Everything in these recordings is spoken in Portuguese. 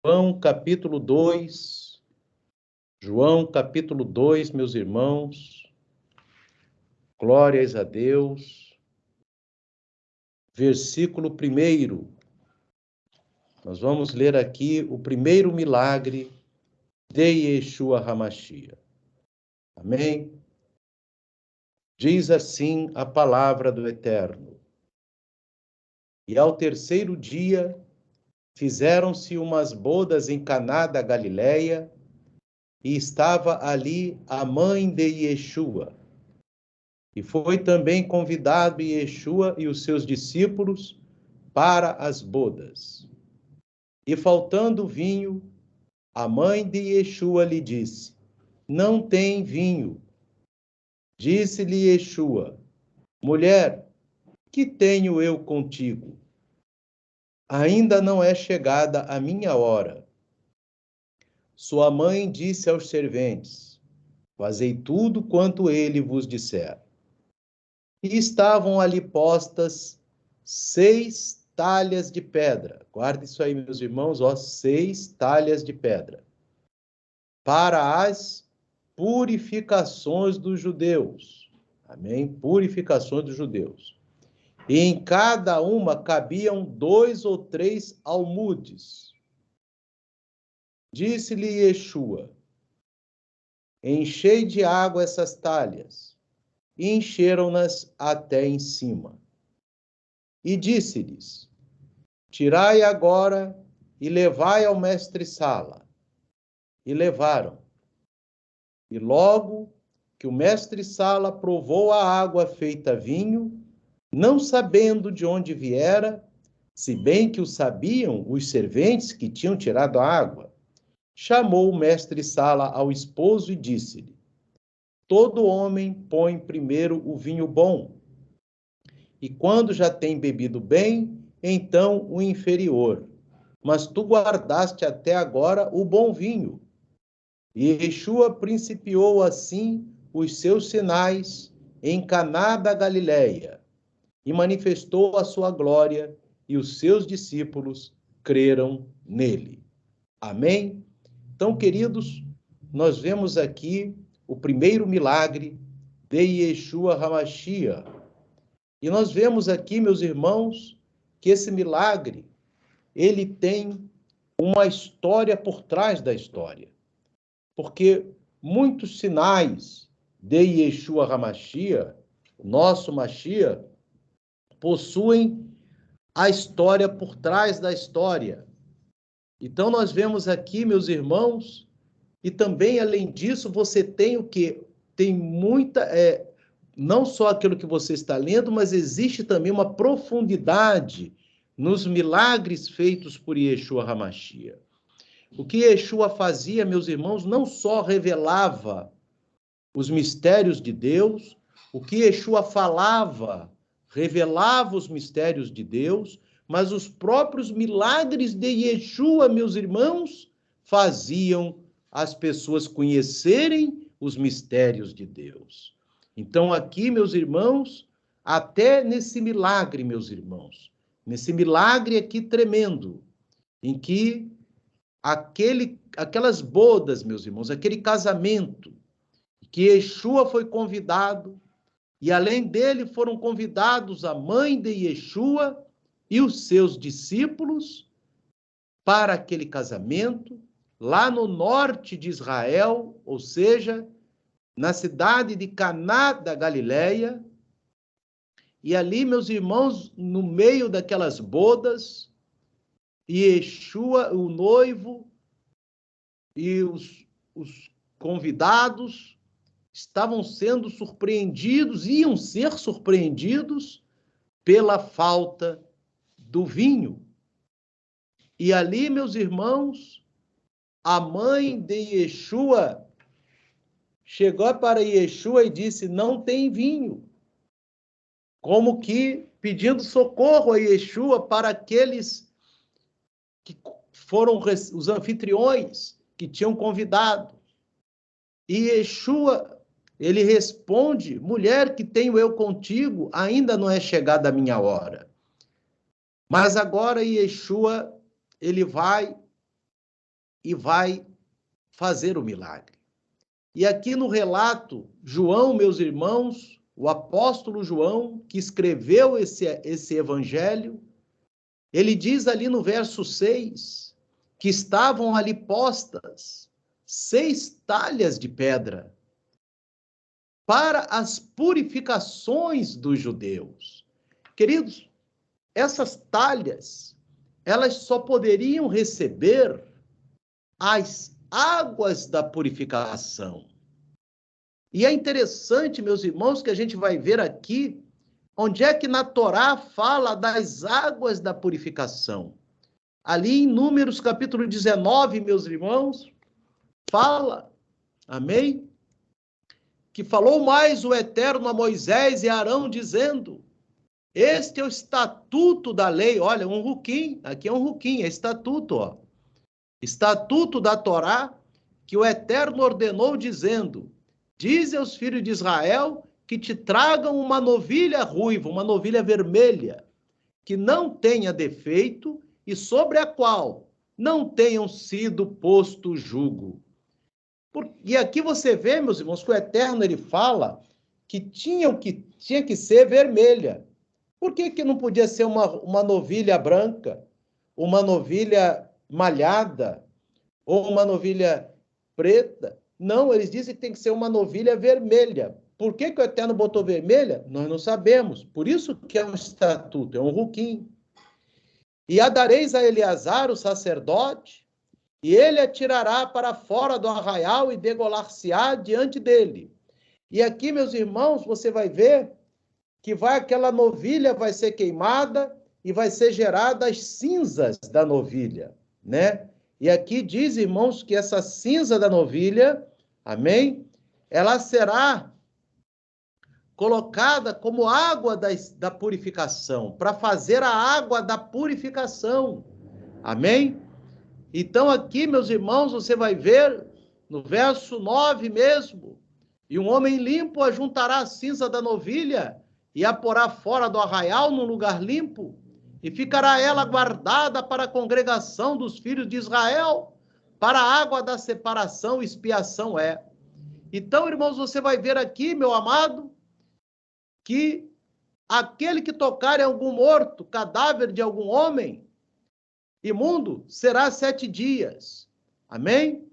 João capítulo 2, João capítulo 2, meus irmãos, glórias a Deus, versículo 1, nós vamos ler aqui o primeiro milagre de Yeshua HaMashiach. Amém? Diz assim a palavra do Eterno. E ao terceiro dia, fizeram-se umas bodas em Caná da Galileia, e estava ali a mãe de Yeshua. E foi também convidado Yeshua e os seus discípulos para as bodas. E faltando vinho, a mãe de Yeshua lhe disse: não tem vinho. Disse-lhe Yeshua: mulher, que tenho eu contigo? Ainda não é chegada a minha hora. Sua mãe disse aos serventes: fazei tudo quanto ele vos disser. E estavam ali postas 6 talhas de pedra. Guarde isso aí, meus irmãos, 6 talhas de pedra. Para as purificações dos judeus. Amém? Purificações dos judeus. E em cada uma cabiam 2 ou 3 almudes. Disse-lhe Yeshua: enchei de água essas talhas. E encheram-nas até em cima. E disse-lhes: tirai agora e levai ao mestre-sala. E levaram. E logo que o mestre-sala provou a água feita vinho, não sabendo de onde viera, se bem que o sabiam os serventes que tinham tirado a água, chamou o mestre-sala ao esposo e disse-lhe: todo homem põe primeiro o vinho bom, e quando já tem bebido bem, então o inferior. Mas tu guardaste até agora o bom vinho. E Yeshua principiou assim os seus sinais em Caná da Galileia, e manifestou a sua glória, e os seus discípulos creram nele. Amém? Então, queridos, nós vemos aqui o primeiro milagre de Yeshua HaMashiach. E nós vemos aqui, meus irmãos, que esse milagre, ele tem uma história por trás da história. Porque muitos sinais de Yeshua HaMashiach, nosso Mashiach, possuem a história por trás da história. Então nós vemos aqui, meus irmãos, e também além disso você tem o quê? Tem muita, não só aquilo que você está lendo, mas existe também uma profundidade nos milagres feitos por Yeshua HaMashiach. O que Yeshua fazia, meus irmãos, não só revelava os mistérios de Deus, o que Yeshua falava, revelava os mistérios de Deus, mas os próprios milagres de Yeshua, meus irmãos, faziam as pessoas conhecerem os mistérios de Deus. Então, aqui, meus irmãos, até nesse milagre, meus irmãos, nesse milagre aqui tremendo, em que aquelas bodas, meus irmãos, aquele casamento, que Yeshua foi convidado, e além dele foram convidados a mãe de Yeshua e os seus discípulos para aquele casamento, lá no norte de Israel, ou seja, na cidade de Caná da Galileia. E ali, meus irmãos, no meio daquelas bodas, Yeshua, o noivo, e os convidados estavam sendo surpreendidos, iam ser surpreendidos pela falta do vinho. E ali, meus irmãos, a mãe de Yeshua chegou para Yeshua e disse: não tem vinho. Como que pedindo socorro a Yeshua para aqueles que foram os anfitriões que tinham convidado. E Yeshua, ele responde: mulher, que tenho eu contigo, ainda não é chegada a minha hora. Mas agora Yeshua, ele vai e vai fazer o milagre. E aqui no relato, João, meus irmãos, o apóstolo João, que escreveu esse evangelho, ele diz ali no verso 6, que estavam ali postas 6 talhas de pedra para as purificações dos judeus. Queridos, essas talhas, elas só poderiam receber as águas da purificação. E é interessante, meus irmãos, que a gente vai ver aqui onde é que na Torá fala das águas da purificação. Ali em Números capítulo 19, meus irmãos, fala, amém? Que falou mais o Eterno a Moisés e a Arão, dizendo: este é o estatuto da lei. Olha, um ruquim, aqui é um ruquim, é estatuto, ó. Estatuto da Torá, que o Eterno ordenou, dizendo: dize aos filhos de Israel que te tragam uma novilha ruiva, uma novilha vermelha, que não tenha defeito e sobre a qual não tenham sido posto jugo. E aqui você vê, meus irmãos, que o Eterno ele fala que tinha que ser vermelha. Por que não podia ser uma novilha branca, uma novilha malhada ou uma novilha preta? Não, eles dizem que tem que ser uma novilha vermelha. Por que o Eterno botou vermelha? Nós não sabemos. Por isso que é um estatuto, é um ruquim. E a dareis a Eleazar, o sacerdote, e ele atirará para fora do arraial e degolar-se-á diante dele. E aqui, meus irmãos, você vai ver que aquela novilha vai ser queimada e vai ser gerada as cinzas da novilha, né? E aqui diz, irmãos, que essa cinza da novilha, amém? Ela será colocada como água da purificação, para fazer a água da purificação, amém? Então aqui, meus irmãos, você vai ver no verso 9 mesmo, e um homem limpo ajuntará a cinza da novilha e a porá fora do arraial num lugar limpo, e ficará ela guardada para a congregação dos filhos de Israel, para a água da separação, expiação é. Então, irmãos, você vai ver aqui, meu amado, que aquele que tocar em algum morto, cadáver de algum homem imundo, será 7 dias. Amém?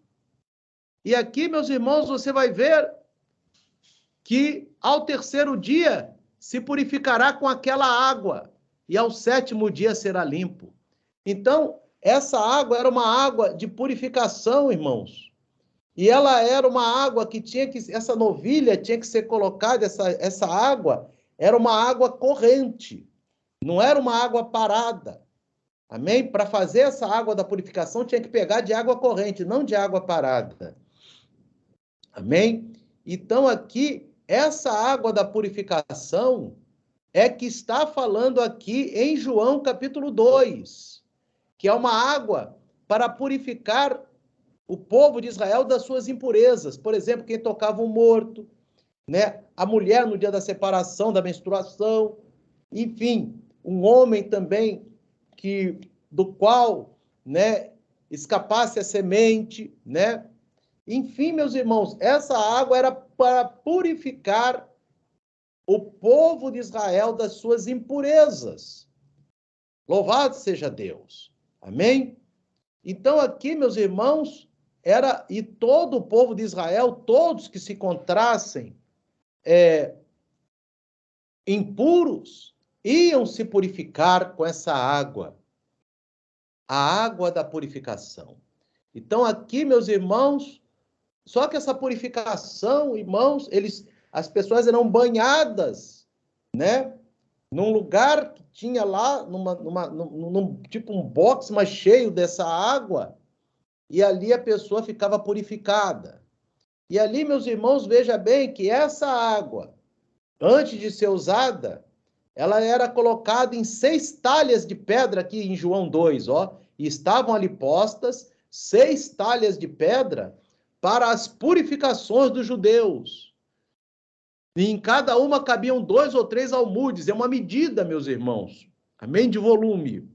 E aqui, meus irmãos, você vai ver que ao 3º dia se purificará com aquela água, e ao 7º dia será limpo. Então, essa água era uma água de purificação, irmãos. E ela era uma água que essa novilha tinha que ser colocada, essa água era uma água corrente, não era uma água parada. Amém? Para fazer essa água da purificação, tinha que pegar de água corrente, não de água parada. Amém? Então, aqui, essa água da purificação é que está falando aqui em João capítulo 2, que é uma água para purificar o povo de Israel das suas impurezas. Por exemplo, quem tocava um morto, né? A mulher no dia da separação, da menstruação, enfim, um homem também do qual, né, escapasse a semente, né? Enfim, meus irmãos, essa água era para purificar o povo de Israel das suas impurezas. Louvado seja Deus. Amém? Então aqui, meus irmãos, e todo o povo de Israel, todos que se encontrassem impuros, iam se purificar com essa água, a água da purificação. Então aqui, meus irmãos, só que essa purificação, irmãos, as pessoas eram banhadas, né? Num lugar que tinha lá, tipo um box, mas cheio dessa água, e ali a pessoa ficava purificada. E ali, meus irmãos, veja bem que essa água, antes de ser usada, ela era colocada em 6 talhas de pedra, aqui em João 2, ó, e estavam ali postas 6 talhas de pedra para as purificações dos judeus. E em cada uma cabiam 2 ou 3 almudes, é uma medida, meus irmãos, amém, de volume.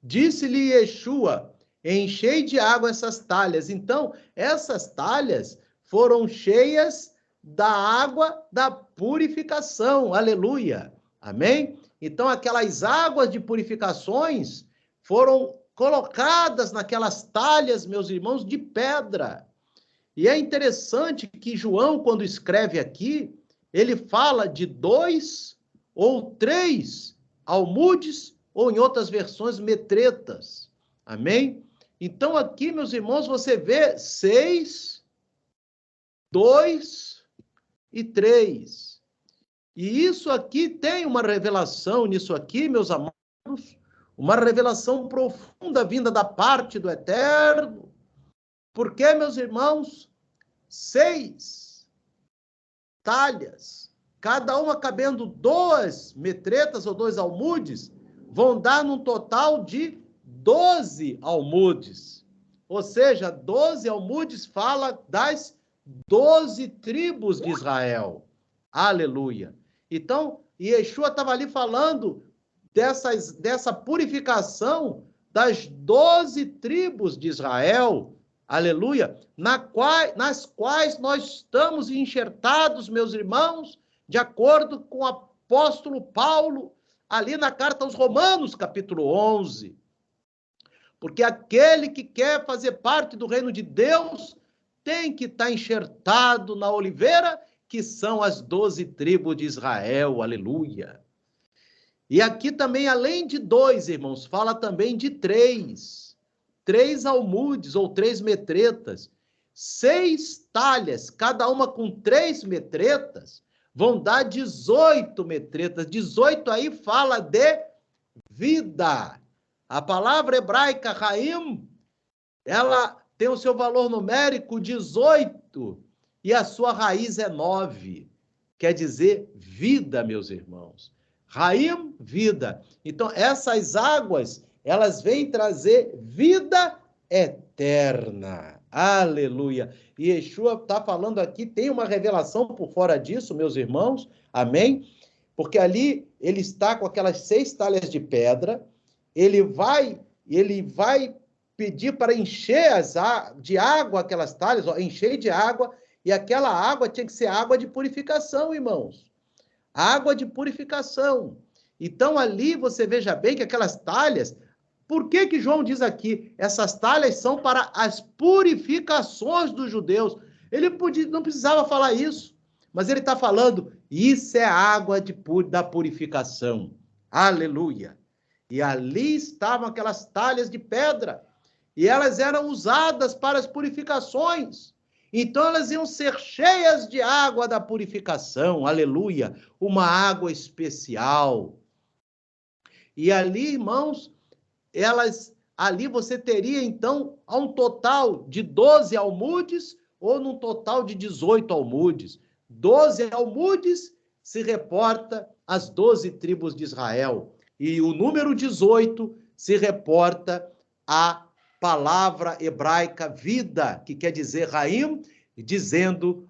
Disse-lhe Yeshua: enchei de água essas talhas. Então, essas talhas foram cheias da água da purificação. Aleluia. Amém? Então, aquelas águas de purificações foram colocadas naquelas talhas, meus irmãos, de pedra. E é interessante que João, quando escreve aqui, ele fala de 2 ou 3 almudes, ou em outras versões, metretas. Amém? Então, aqui, meus irmãos, você vê 6, 2 e 3. E isso aqui tem uma revelação nisso aqui, meus amados, uma revelação profunda vinda da parte do Eterno. Porque, meus irmãos, 6 talhas, cada uma cabendo 2 metretas ou 2 almudes, vão dar num total de 12 almudes. Ou seja, 12 almudes fala das 12 tribos de Israel. Aleluia. Então, Yeshua estava ali falando dessa purificação das 12 tribos de Israel, aleluia, nas quais nós estamos enxertados, meus irmãos, de acordo com o apóstolo Paulo, ali na carta aos Romanos, capítulo 11. Porque aquele que quer fazer parte do reino de Deus tem que estar enxertado na oliveira, que são as 12 tribos de Israel, aleluia. E aqui também, além de 2, irmãos, fala também de 3 almudes ou 3 metretas, 6 talhas, cada uma com 3 metretas, vão dar 18 metretas. 18 aí fala de vida. A palavra hebraica Raim, ela tem o seu valor numérico 18 e a sua raiz é 9. Quer dizer vida, meus irmãos. Raim, vida. Então, essas águas, elas vêm trazer vida eterna. Aleluia. E Yeshua está falando aqui, tem uma revelação por fora disso, meus irmãos. Amém? Porque ali ele está com aquelas 6 talhas de pedra, ele vai pedir para encher de água aquelas talhas, encher de água, e aquela água tinha que ser água de purificação, irmãos. Água de purificação. Então, ali você veja bem que aquelas talhas, por que João diz aqui? Essas talhas são para as purificações dos judeus. Ele não precisava falar isso, mas ele está falando, isso é a água da purificação. Aleluia. E ali estavam aquelas talhas de pedra, e elas eram usadas para as purificações. Então, elas iam ser cheias de água da purificação, aleluia, uma água especial. E ali, irmãos, ali você teria, então, um total de 12 almudes, ou num total de 18 almudes. 12 almudes se reporta às 12 tribos de Israel, e o número 18 se reporta a palavra hebraica vida, que quer dizer Raim,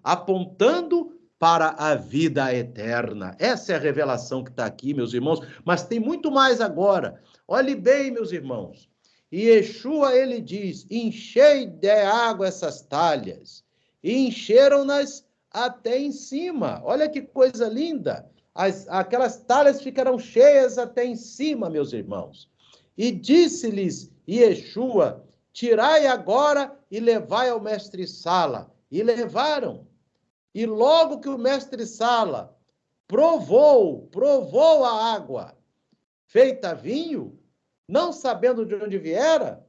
apontando para a vida eterna. Essa é a revelação que está aqui, meus irmãos, mas tem muito mais agora. Olhe bem, meus irmãos. E Yeshua, ele diz, enchei de água essas talhas, e encheram-nas até em cima. Olha que coisa linda. Aquelas talhas ficarão cheias até em cima, meus irmãos. E disse-lhes Yeshua, tirai agora e levai ao mestre-sala. E levaram. E logo que o mestre-sala provou a água feita vinho, não sabendo de onde viera,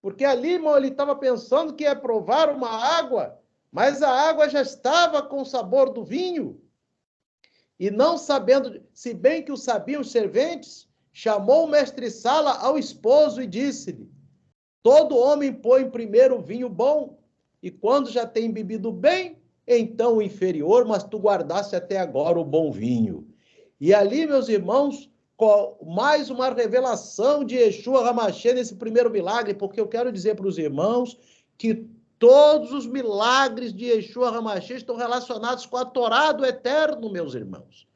porque ali, irmão, ele estava pensando que ia provar uma água, mas a água já estava com o sabor do vinho. E não sabendo, se bem que o sabiam os serventes, chamou o mestre-sala ao esposo e disse-lhe, todo homem põe primeiro o vinho bom, e quando já tem bebido bem, então o inferior, mas tu guardaste até agora o bom vinho. E ali, meus irmãos, mais uma revelação de Yeshua HaMashiach nesse primeiro milagre, porque eu quero dizer para os irmãos que todos os milagres de Yeshua HaMashiach estão relacionados com a Torá do Eterno, meus irmãos.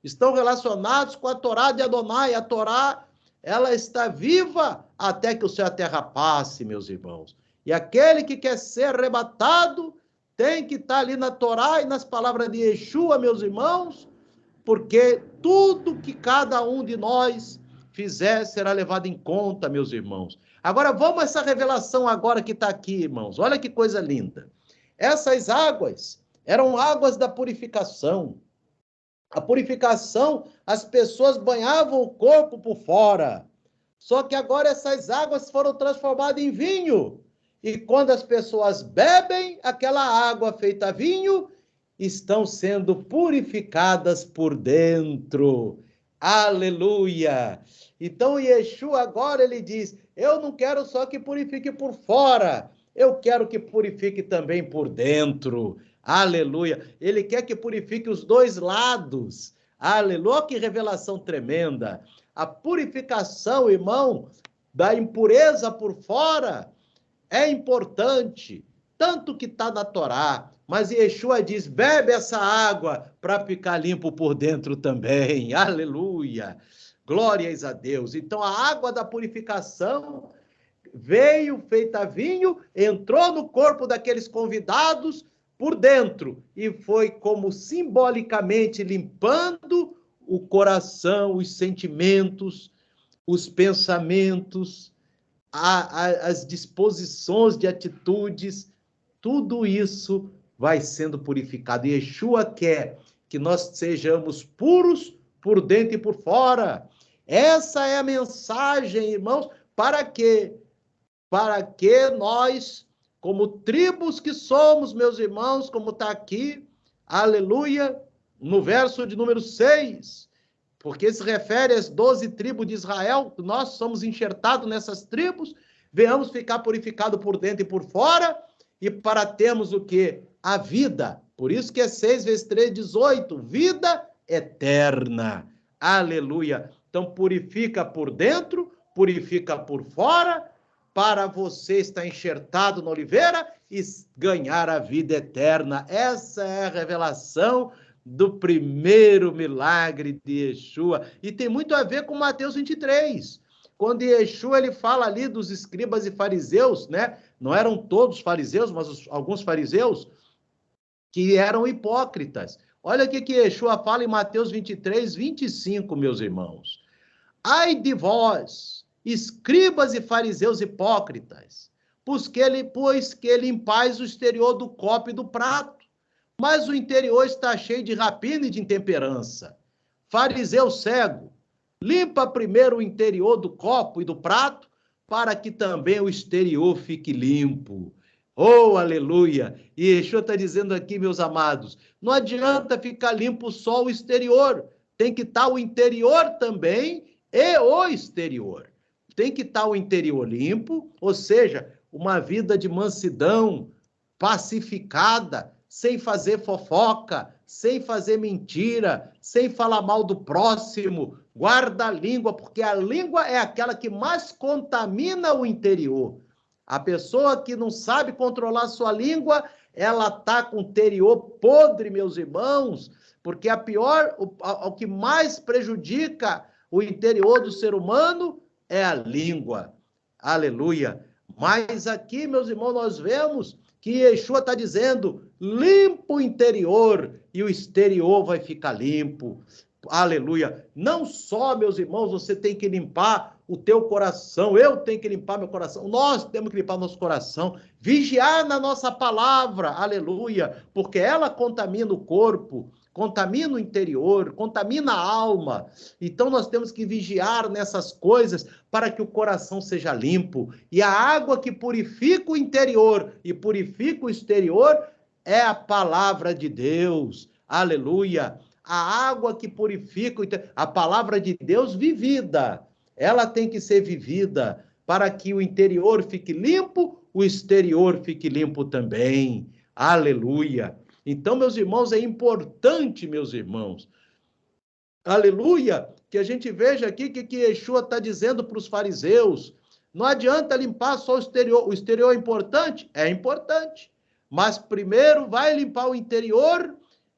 Estão relacionados com a Torá de Adonai. A Torá ela está viva até que o céu e a terra passe, meus irmãos. E aquele que quer ser arrebatado tem que estar ali na Torá e nas palavras de Yeshua, meus irmãos, porque tudo que cada um de nós fizer será levado em conta, meus irmãos. Agora, vamos a essa revelação agora que está aqui, irmãos. Olha que coisa linda. Essas águas eram águas da purificação. A purificação, as pessoas banhavam o corpo por fora. Só que agora essas águas foram transformadas em vinho. E quando as pessoas bebem aquela água feita vinho, estão sendo purificadas por dentro. Aleluia! Então, Yeshua agora ele diz, eu não quero só que purifique por fora, eu quero que purifique também por dentro. Aleluia! Ele quer que purifique os dois lados. Aleluia! Que revelação tremenda! A purificação, irmão, da impureza por fora é importante, tanto que está na Torá, mas Yeshua diz, bebe essa água para ficar limpo por dentro também. Aleluia! Glórias a Deus. Então, a água da purificação veio feita vinho, entrou no corpo daqueles convidados por dentro e foi como simbolicamente limpando o coração, os sentimentos, os pensamentos, as disposições de atitudes, tudo isso vai sendo purificado. E Yeshua quer que nós sejamos puros por dentro e por fora. Essa é a mensagem, irmãos, para quê? Para que nós, como tribos que somos, meus irmãos, como está aqui, aleluia, no verso de número 6, porque se refere às 12 tribos de Israel, nós somos enxertados nessas tribos, venhamos ficar purificados por dentro e por fora, e para termos o quê? A vida. Por isso que é 6 vezes 3, 18, vida eterna. Aleluia. Então purifica por dentro, purifica por fora, para você estar enxertado na oliveira e ganhar a vida eterna. Essa é a revelação do primeiro milagre de Yeshua. E tem muito a ver com Mateus 23. Quando Yeshua ele fala ali dos escribas e fariseus, né? Não eram todos fariseus, mas alguns fariseus que eram hipócritas. Olha o que Yeshua fala em Mateus 23, 25, meus irmãos. Ai de vós, escribas e fariseus hipócritas, pois que limpais o exterior do copo e do prato, mas o interior está cheio de rapina e de intemperança. Fariseu cego, limpa primeiro o interior do copo e do prato, para que também o exterior fique limpo. Oh, aleluia! E Yeshua está dizendo aqui, meus amados, não adianta ficar limpo só o exterior, tem que estar o interior também e o exterior. Tem que estar o interior limpo, ou seja, uma vida de mansidão, pacificada, sem fazer fofoca, sem fazer mentira, sem falar mal do próximo. Guarda a língua, porque a língua é aquela que mais contamina o interior. A pessoa que não sabe controlar sua língua, ela está com o interior podre, meus irmãos, porque o que mais prejudica o interior do ser humano é a língua. Aleluia. Mas aqui, meus irmãos, nós vemos que Yeshua está dizendo, limpa o interior e o exterior vai ficar limpo. Aleluia. Não só, meus irmãos, você tem que limpar o teu coração, eu tenho que limpar meu coração, nós temos que limpar nosso coração, vigiar na nossa palavra, aleluia, porque ela contamina o corpo, contamina o interior, contamina a alma. Então nós temos que vigiar nessas coisas para que o coração seja limpo. E a água que purifica o interior e purifica o exterior é a palavra de Deus. Aleluia. A água que purifica, a palavra de Deus vivida, ela tem que ser vivida para que o interior fique limpo, o exterior fique limpo também. Aleluia. Então, meus irmãos, é importante, meus irmãos, aleluia, que a gente veja aqui que Yeshua está dizendo para os fariseus, não adianta limpar só o exterior é importante? É importante, mas primeiro vai limpar o interior,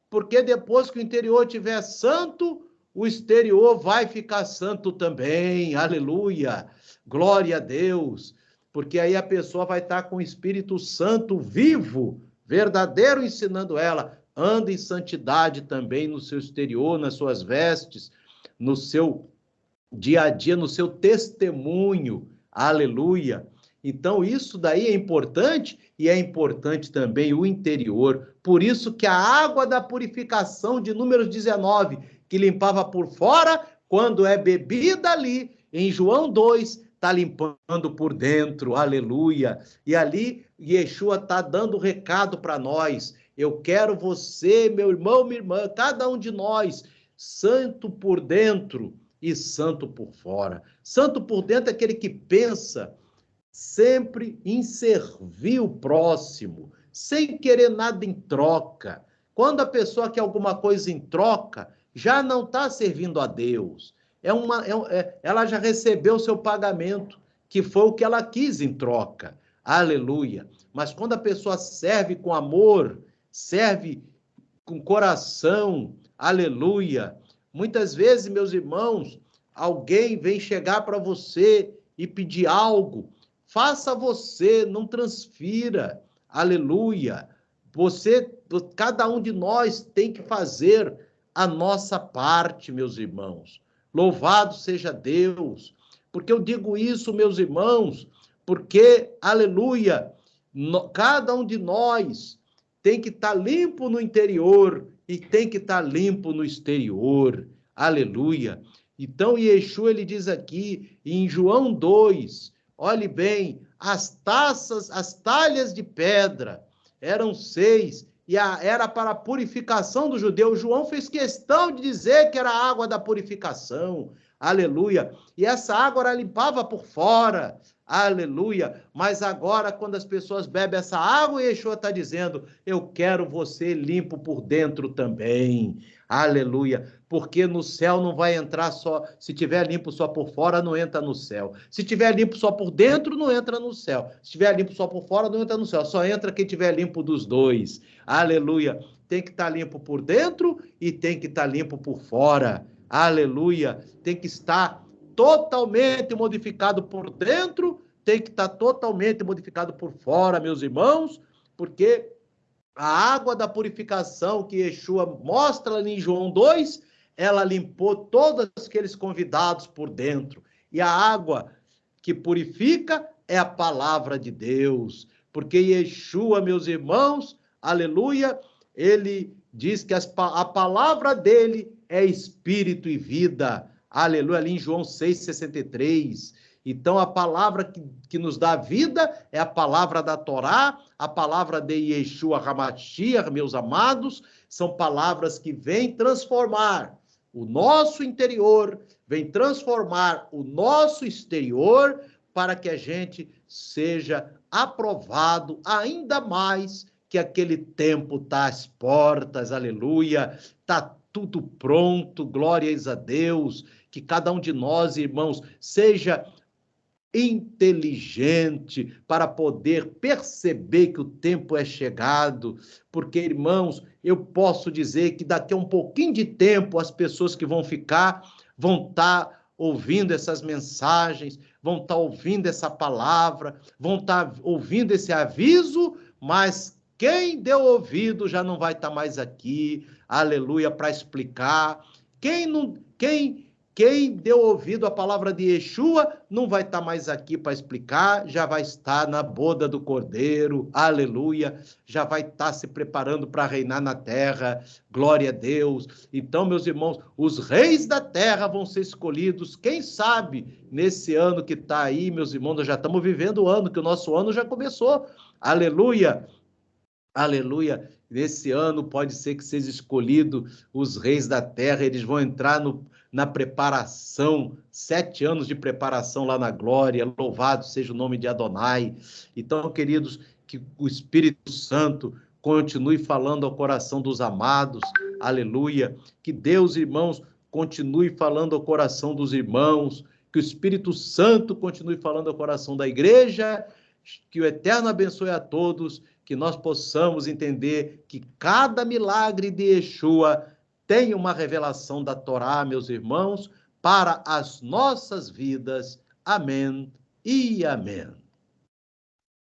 porque depois que o interior estiver santo, o exterior vai ficar santo também, aleluia, glória a Deus, porque aí a pessoa vai estar com o Espírito Santo vivo, verdadeiro, ensinando ela, anda em santidade também no seu exterior, nas suas vestes, no seu dia a dia, no seu testemunho, aleluia. Então, isso daí é importante, e é importante também o interior. Por isso que a água da purificação de Números 19, que limpava por fora, quando é bebida ali, em João 2, está limpando por dentro, aleluia. E ali, Yeshua está dando recado para nós. Eu quero você, meu irmão, minha irmã, cada um de nós, santo por dentro e santo por fora. Santo por dentro é aquele que pensa sempre em servir o próximo, sem querer nada em troca. Quando a pessoa quer alguma coisa em troca, já não está servindo a Deus. Ela já recebeu o seu pagamento, que foi o que ela quis em troca. Aleluia. Mas quando a pessoa serve com amor, serve com coração, aleluia. Muitas vezes, meus irmãos, alguém vem chegar para você e pedir algo, faça você, não transfira, aleluia. Cada um de nós tem que fazer a nossa parte, meus irmãos. Louvado seja Deus. Porque eu digo isso, meus irmãos, porque, aleluia, cada um de nós tem que estar limpo no interior e tem que estar limpo no exterior. Aleluia. Então, Yeshua, ele diz aqui, em João 2, olhe bem, as taças, as talhas de pedra, eram 6, e era para a purificação do judeu. João fez questão de dizer que era a água da purificação. Aleluia. E essa água era limpava por fora. Aleluia. Mas agora, quando as pessoas bebem essa água, Yeshua está dizendo, eu quero você limpo por dentro também. Aleluia. Porque no céu não vai entrar só, se tiver limpo só por fora, não entra no céu. Se tiver limpo só por dentro, não entra no céu. Se tiver limpo só por fora, não entra no céu. Só entra quem tiver limpo dos dois. Aleluia. Tem que estar limpo por dentro e tem que estar limpo por fora. Aleluia. Tem que estar totalmente modificado por dentro, tem que estar totalmente modificado por fora, meus irmãos, porque a água da purificação que Yeshua mostra ali em João 2, ela limpou todos aqueles convidados por dentro. E a água que purifica é a palavra de Deus. Porque Yeshua, meus irmãos, aleluia, ele diz que a palavra dele é espírito e vida. Aleluia, ali em João 6,63. Então, a palavra que nos dá vida é a palavra da Torá, a palavra de Yeshua HaMashiach, meus amados, são palavras que vêm transformar o nosso interior, vêm transformar o nosso exterior, para que a gente seja aprovado ainda mais, que aquele tempo está às portas, aleluia, está tudo pronto, glórias a Deus, que cada um de nós, irmãos, seja inteligente para poder perceber que o tempo é chegado, porque, irmãos, eu posso dizer que daqui a um pouquinho de tempo as pessoas que vão ficar vão estar ouvindo essas mensagens, vão estar ouvindo essa palavra, vão estar ouvindo esse aviso, mas quem deu ouvido já não vai estar mais aqui, aleluia, para explicar. Quem deu ouvido à palavra de Yeshua não vai estar mais aqui para explicar, já vai estar na boda do Cordeiro, aleluia, já vai estar se preparando para reinar na terra, glória a Deus. Então, meus irmãos, os reis da terra vão ser escolhidos, quem sabe, nesse ano que está aí, meus irmãos, nós já estamos vivendo o ano, que o nosso ano já começou, aleluia, aleluia. Nesse ano pode ser que seja escolhido os reis da terra, eles vão entrar na preparação, 7 anos de preparação lá na glória, louvado seja o nome de Adonai. Então, queridos, que o Espírito Santo continue falando ao coração dos amados, aleluia, que Deus, irmãos, continue falando ao coração dos irmãos, que o Espírito Santo continue falando ao coração da igreja, que o Eterno abençoe a todos, que nós possamos entender que cada milagre de Yeshua tem uma revelação da Torá, meus irmãos, para as nossas vidas. Amém e amém.